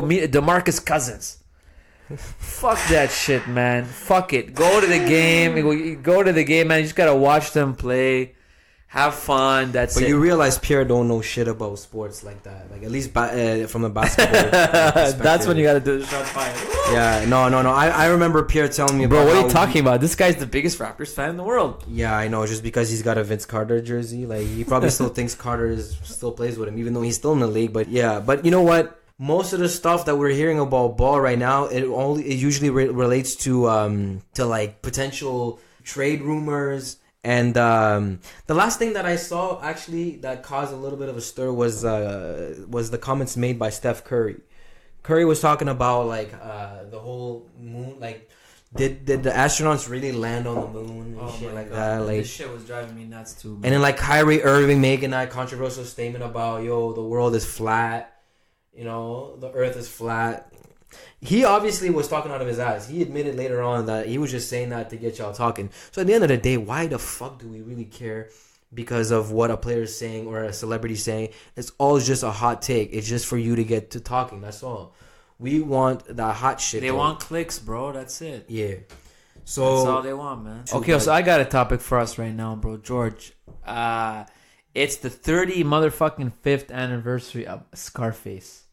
meet DeMarcus Cousins. Fuck that shit, man. Fuck it. Go to the game. Go to the game, man. You just gotta watch them play. Have fun. That's it. But you realize Pierre don't know shit about sports like that. Like at least from a basketball perspective. That's when you gotta do the shot fire. Yeah, no. I remember Pierre telling me about. Bro, what are you talking about? This guy's the biggest Raptors fan in the world. Yeah, I know. Just because he's got a Vince Carter jersey, like he probably still thinks Carter still plays with him, even though he's still in the league. But yeah, but you know what? Most of the stuff that we're hearing about ball right now, it usually relates to like potential trade rumors. And the last thing that I saw actually that caused a little bit of a stir was the comments made by Steph Curry. Curry was talking about like the whole moon, like did the astronauts really land on the moon and shit like that? Like this shit was driving me nuts too, man. And then like Kyrie Irving making that controversial statement about the world is flat, the Earth is flat. He obviously was talking out of his ass. He admitted later on that he was just saying that to get y'all talking. So at the end of the day, why the fuck do we really care because of what a player is saying or a celebrity is saying? It's all just a hot take. It's just for you to get to talking. That's all. We want that hot shit. They want clicks, bro. That's it. Yeah. So that's all they want, man. Okay, so I got a topic for us right now, bro. George, It's the 5th anniversary of Scarface.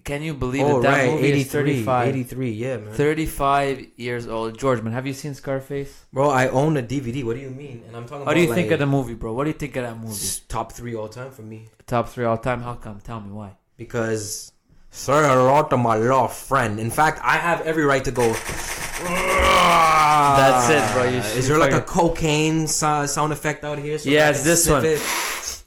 Can you believe it? That movie 83, is 35. 83, yeah, man. 35 years old. George, man, have you seen Scarface? Bro, I own a DVD. What do you mean? And I'm talking How do you think of the movie, bro? What do you think of that movie? Top 3 all time for me. Top 3 all time? How come? Tell me why. Because say hello to my little friend. In fact, I have every right to go. That's it, bro. Is there like a cocaine sound effect out here? So yeah, it's this one.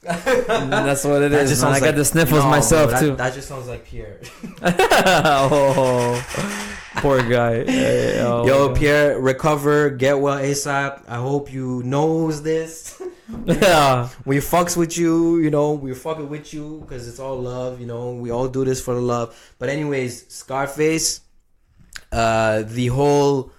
That's what it that is. Just I got the sniffles myself bro, too. That just sounds like Pierre. Oh, poor guy. Yo, Pierre, recover, get well ASAP. I hope you knows this. Yeah, we fucks with you, you know. We fucking with you because it's all love, you know. We all do this for the love. But anyways, Scarface, the whole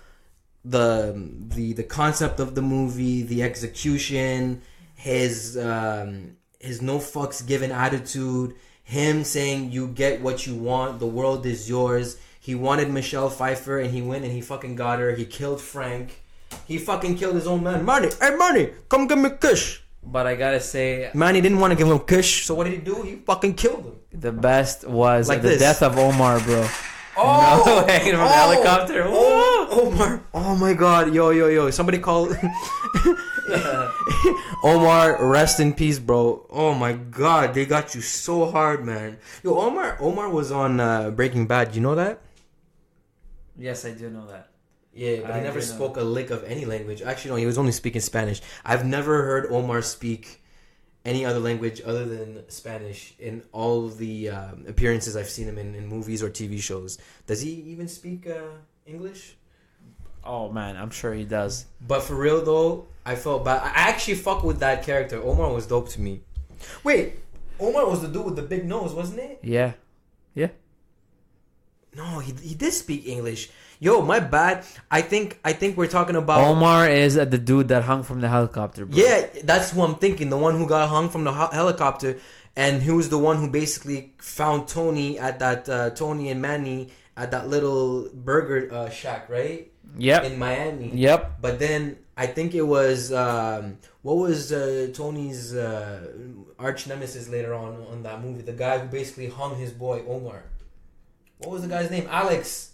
the concept of the movie, the execution, his no fucks given attitude, him saying you get what you want, the world is yours. He wanted Michelle Pfeiffer and he went and he fucking got her. He killed Frank. He fucking killed his own man. Manny, hey Manny, come give me a kush. but I gotta say, Manny didn't want to give him a kush, so what did he do? He fucking killed him. the best was Like the this. death of Omar, bro. Oh, hanging from the helicopter. Omar. Oh my god. Yo. Somebody call Omar, rest in peace, bro. Oh my god. They got you so hard, man. Yo, Omar was on Breaking Bad. You know that? Yes, I do know that. Yeah, but I he never do know. spoke a lick of any language. Actually, no, he was only speaking Spanish. I've never heard Omar speak any other language other than Spanish in all of the appearances I've seen him in movies or TV shows. Does he even speak English? Oh man, I'm sure he does. But for real though, I felt bad. I actually fuck with that character. Omar was dope to me. Wait, Omar was the dude with the big nose, wasn't it? Yeah. No, he did speak English. Yo, my bad. I think we're talking about Omar is the dude that hung from the helicopter, bro. Yeah, that's who I'm thinking. The one who got hung from the helicopter, and he was the one who basically found Tony at that Tony and Manny at that little burger shack, right? Yep. In Miami. Yep. But then I think it was what was Tony's arch nemesis later on that movie? The guy who basically hung his boy Omar. What was the guy's name? Alex.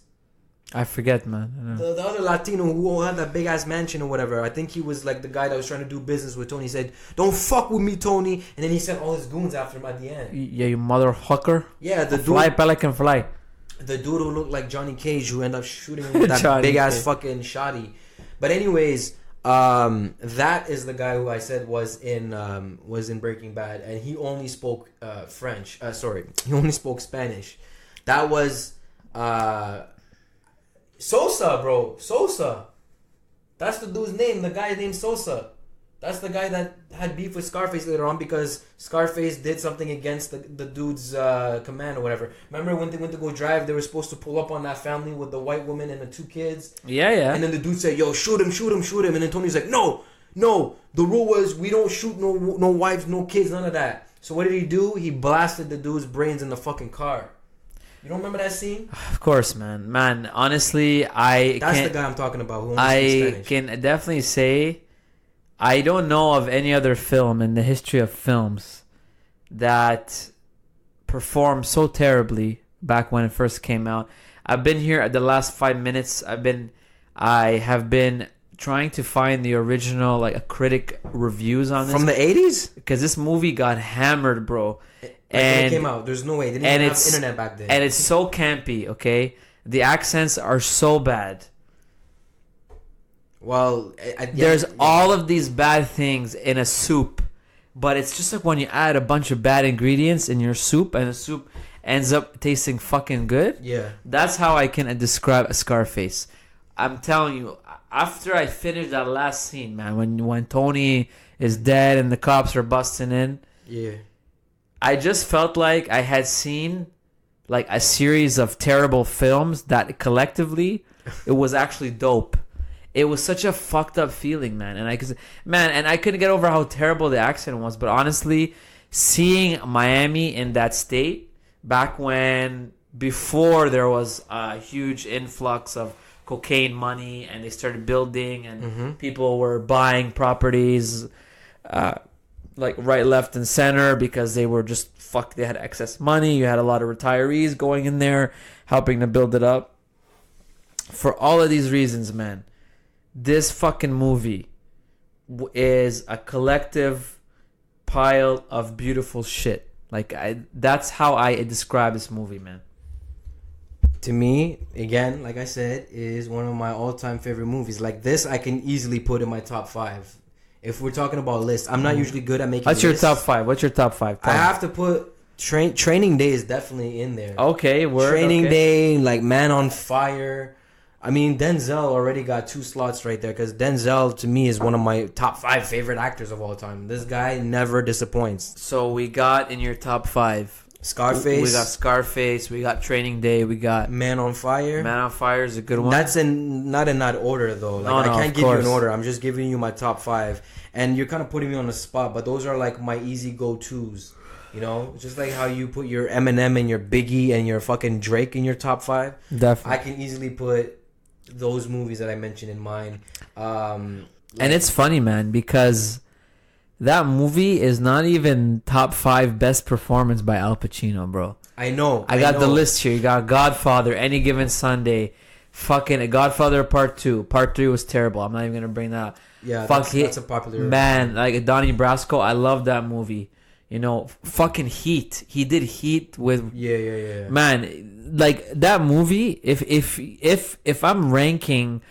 I forget, man. I don't know. The other Latino who had that big ass mansion or whatever. I think he was like the guy that was trying to do business with Tony. He said, "Don't fuck with me, Tony." And then he sent all his goons after him at the end. Yeah, you motherfucker. Yeah, the dude, Fly, Pelican Fly. the dude who looked like Johnny Cage, who ended up shooting him with that Johnny big ass Cage. fucking shotty. But anyways, that is the guy who I said was in Breaking Bad, and he only spoke French. He only spoke Spanish. That was Sosa, bro. Sosa. That's the dude's name. The guy named Sosa. That's the guy that had beef with Scarface later on because Scarface did something against the dude's command or whatever. Remember when they went to go drive, they were supposed to pull up on that family with the white woman and the 2 kids? Yeah. And then the dude said, "Yo, shoot him. And then Tony's like, No. The rule was we don't shoot no wives, no kids, none of that." So what did he do? He blasted the dude's brains in the fucking car. You don't remember that scene? Of course, man. Man, honestly, That's the guy I'm talking about who only speaks I Spanish. can definitely say I don't know of any other film in the history of films that performed so terribly back when it first came out. I've been here at the last 5 minutes. I have been trying to find the original like critic reviews on this From the 80s? because this movie got hammered, bro. When it And came out, there's no way. They didn't even have internet back then. and it's so campy, okay? The accents are so bad. Well, There's all of these bad things in a soup, but it's just like when you add a bunch of bad ingredients in your soup and the soup ends up tasting fucking good. Yeah. That's how I can describe a Scarface. I'm telling you, after I finished that last scene, man, when Tony is dead and the cops are busting in, Yeah. I just felt like I had seen like a series of terrible films that collectively it was actually dope. It was such a fucked up feeling, man. And I couldn't get over how terrible the accent was. But honestly, seeing Miami in that state back when before there was a huge influx of cocaine money and they started building and people were buying properties, like right, left, and center because they were just they had excess money. You had a lot of retirees going in there helping to build it up. For all of these reasons, man, this fucking movie is a collective pile of beautiful shit. Like that's how I describe this movie, man. To me, again, like I said, is one of my all-time favorite movies. Like this, I can easily put in my top 5. If we're talking about lists, I'm not usually good at making lists. What's your top 5? What's your top 5? I have to put Training Day is definitely in there. Okay, Training Day, like Man on Fire. I mean, Denzel already got 2 slots right there because Denzel, to me, is one of my top 5 favorite actors of all time. This guy never disappoints. So we got in your top 5. Scarface. We got Scarface. We got Training Day. We got Man on Fire. Man on Fire is a good one. That's not in that order though. Like I can't give you an order. I'm just giving you my top 5, and you're kind of putting me on the spot. But those are like my easy go-tos. You know, just like how you put your Eminem and your Biggie and your fucking Drake in your top 5. Definitely, I can easily put those movies that I mentioned in mine. And it's funny, man, because that movie is not even top 5 best performance by Al Pacino, bro. I know. I got the list here. You got Godfather, Any Given Sunday, fucking Godfather Part 2. Part 3 was terrible. I'm not even gonna bring that up. Yeah, that's a popular man. Like Donnie Brasco, I love that movie. You know, fucking Heat. He did Heat with yeah. Man, like that movie. If I'm ranking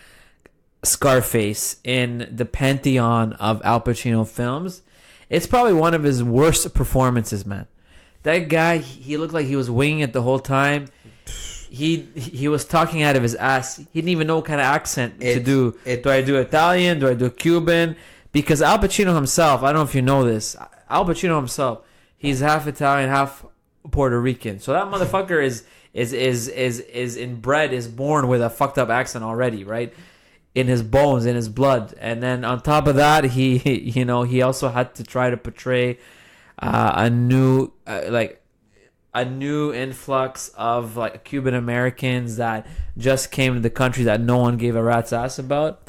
Scarface in the pantheon of Al Pacino films, it's probably one of his worst performances, man. That guy, he looked like he was winging it the whole time. He was talking out of his ass. He didn't even know what kind of accent to do. Do I do Italian? Do I do Cuban? Because Al Pacino himself, I don't know if you know this, Al Pacino himself, he's half Italian, half Puerto Rican. So that motherfucker is born with a fucked up accent already, right? In his bones, in his blood. And then on top of that, he also had to try to portray a new influx of like Cuban Americans that just came to the country that no one gave a rat's ass about.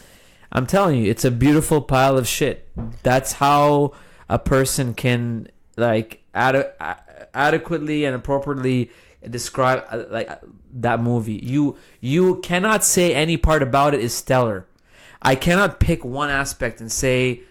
I'm telling you, it's a beautiful pile of shit. That's how a person can like adequately and appropriately describe that movie. You cannot say any part about it is stellar. I cannot pick one aspect and say,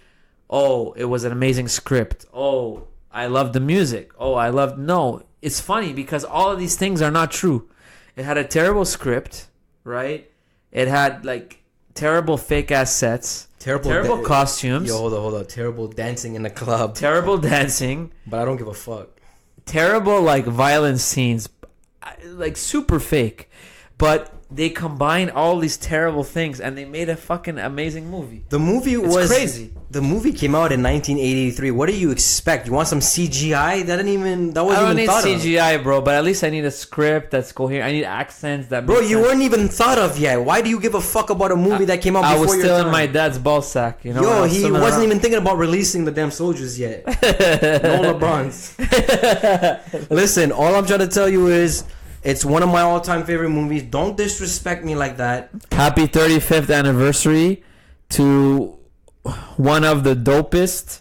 oh, it was an amazing script. Oh, I love the music. No. It's funny because all of these things are not true. It had a terrible script, right? It had like terrible fake ass sets. Terrible costumes. Yo, hold on. Terrible dancing in the club. Terrible dancing. But I don't give a fuck. Terrible like violence scenes. Like super fake. But they combined all these terrible things and they made a fucking amazing movie. The movie was crazy. The movie came out in 1983. What do you expect? You want some CGI? That wasn't even thought of. I don't need CGI, bro, but at least I need a script that's coherent. I need accents that. Bro, you weren't even thought of yet. Why do you give a fuck about a movie that came out before your time? I was still in my dad's ball sack, you know. Yo, he wasn't even thinking about releasing the damn soldiers yet. No LeBrons. Listen, all I'm trying to tell you is, it's one of my all-time favorite movies. Don't disrespect me like that. Happy 35th anniversary to one of the dopest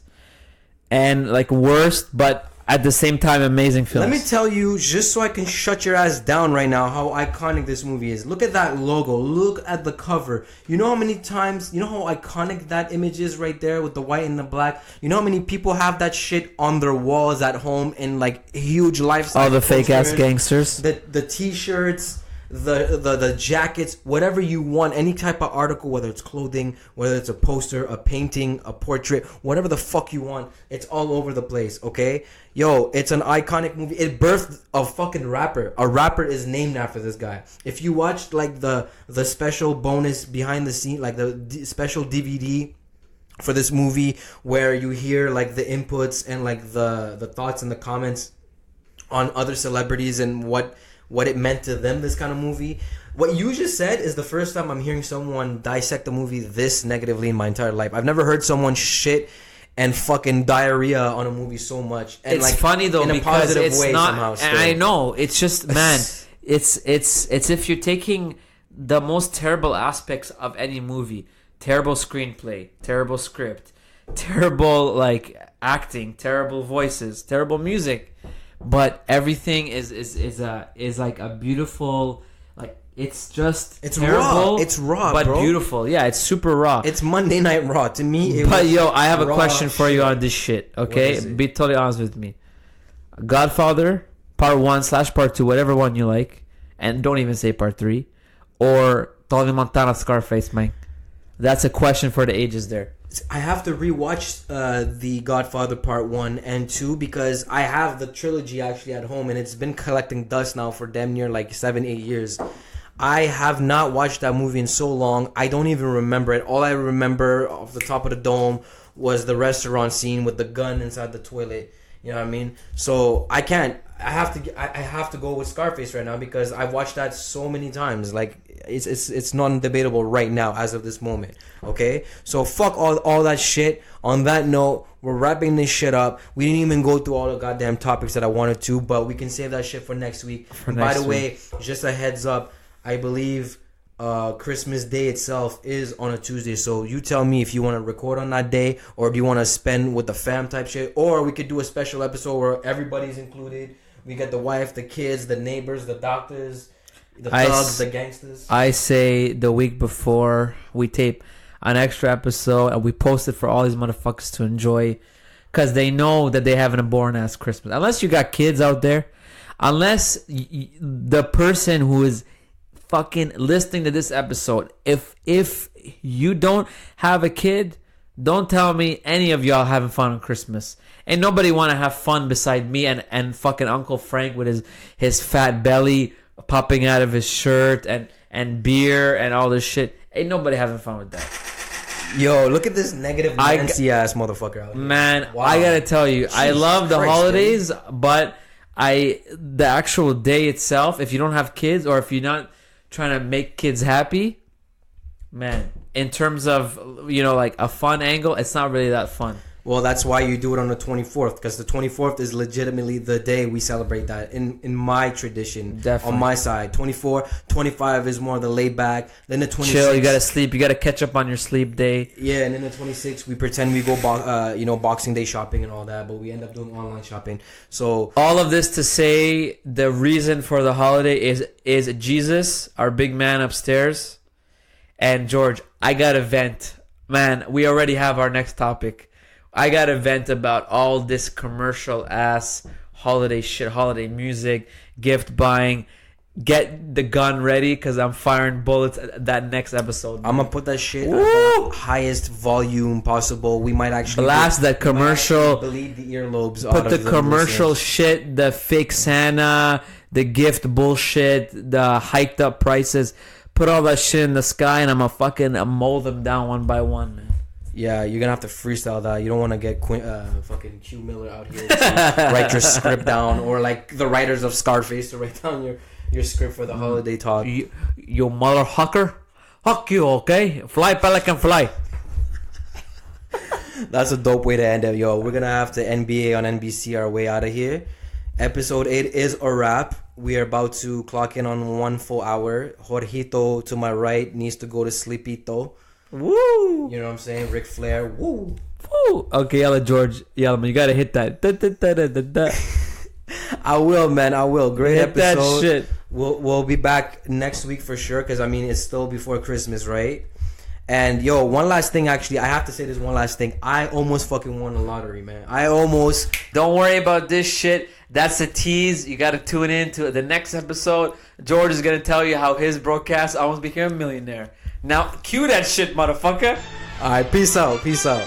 and like worst, but at the same time amazing films. Let me tell you, just so I can shut your ass down right now, how iconic this movie is. Look at that logo. Look at the cover. You know how many times, you know how iconic that image is right there with the white and the black? You know how many people have that shit on their walls at home in like huge lifestyle? All the fake ass gangsters. The t-shirts, the jackets, whatever you want, any type of article, whether it's clothing, whether it's a poster, a painting, a portrait, whatever the fuck you want, it's all over the place, okay? Yo, it's an iconic movie. It birthed a fucking rapper. A rapper is named after this guy. If you watched like the special bonus behind the scene, like the special DVD for this movie, where you hear like the inputs and like the thoughts and the comments on other celebrities and what it meant to them, this kind of movie. What you just said is the first time I'm hearing someone dissect a movie this negatively in my entire life. I've never heard someone shit and fucking diarrhea on a movie so much. And it's like, funny though, in a because positive it's way not. Somehow still. And I know it's just, man, it's if you're taking the most terrible aspects of any movie, terrible screenplay, terrible script, terrible like acting, terrible voices, terrible music, but everything is like a beautiful, like it's terrible, raw. It's raw, but bro. beautiful. Yeah, it's super raw. It's Monday Night Raw to me. But yo, I have a question for you on this shit. Okay, What is it? be totally honest with me. Godfather Part 1/Part 2, whatever one you like, and don't even say Part 3, or Tony Montana Scarface, man. That's a question for the ages there. I have to rewatch the Godfather Part 1 and 2 because I have the trilogy actually at home and it's been collecting dust now for damn near like 7-8 years. I have not watched that movie in so long. I don't even remember it. All I remember off the top of the dome was the restaurant scene with the gun inside the toilet. You know what I mean? So I can't. I have to go with Scarface right now because I've watched that so many times. Like it's non-debatable right now as of this moment. Okay, so fuck all that shit. On that note, we're wrapping this shit up. We didn't even go through all the goddamn topics that I wanted to, but we can save that shit for next week. By the way, just a heads up. I believe Christmas Day itself is on a Tuesday, so you tell me if you want to record on that day or do you want to spend with the fam type shit, or we could do a special episode where everybody's included. We got the wife, the kids, the neighbors, the doctors, the thugs, the gangsters. I say the week before we tape an extra episode and we post it for all these motherfuckers to enjoy, because they know that they having a boring ass Christmas. Unless you got kids out there, unless the person who is fucking listening to this episode, if you don't have a kid, don't tell me any of y'all having fun on Christmas. Ain't nobody want to have fun beside me and fucking Uncle Frank with his fat belly popping out of his shirt and beer and all this shit. Ain't nobody having fun with that. Yo, look at this negative Nancy ass motherfucker out here. Man, wow. I gotta tell you, I love the holidays, but the actual day itself, if you don't have kids or if you're not trying to make kids happy, man, in terms of, you know, like a fun angle, it's not really that fun. Well, that's why you do it on the 24th, because the 24th is legitimately the day we celebrate that in my tradition. Definitely. On my side. 24, 25 is more the laid back. Then the 26th, chill, you gotta sleep, you gotta catch up on your sleep day. Yeah, and then the 26th we pretend we go Boxing Day shopping and all that, but we end up doing online shopping. So all of this to say, the reason for the holiday is Jesus, our big man upstairs. And George, I gotta vent. Man, we already have our next topic. I gotta vent about all this commercial ass holiday shit, holiday music, gift buying. Get the gun ready because I'm firing bullets at that next episode. I'm gonna put that shit at the highest volume possible. We might actually blast that commercial. Bleed the earlobes. Put the commercial shit, the fake Santa, the gift bullshit, the hiked up prices. Put all that shit in the sky and I'm gonna fucking mold them down one by one, man. Yeah, you're gonna have to freestyle that. You don't want to get fucking Q Miller out here to write your script down, or like the writers of Scarface to write down your script for the holiday talk. You mother hucker, huck you, okay? Fly, Pelican Fly. That's a dope way to end it, yo. We're gonna have to NBA on NBC our way out of here. Episode 8 is a wrap. We are about to clock in on 1 full hour. Jorgito to my right needs to go to sleepito. Woo! You know what I'm saying? Ric Flair. Woo! Woo! Okay, yalla, George. Yalla, man, you gotta hit that. Da, da, da, da, da, da. I will, man. I will. Great hit episode. That shit. We'll be back next week for sure, because I mean it's still before Christmas, right? And yo, one last thing. Actually, I have to say this one last thing. I almost fucking won the lottery, man. I almost. Don't worry about this shit. That's a tease. You gotta tune in to the next episode. George is gonna tell you how his broadcast almost became a millionaire. Now, cue that shit, motherfucker. All right, peace out. Peace out.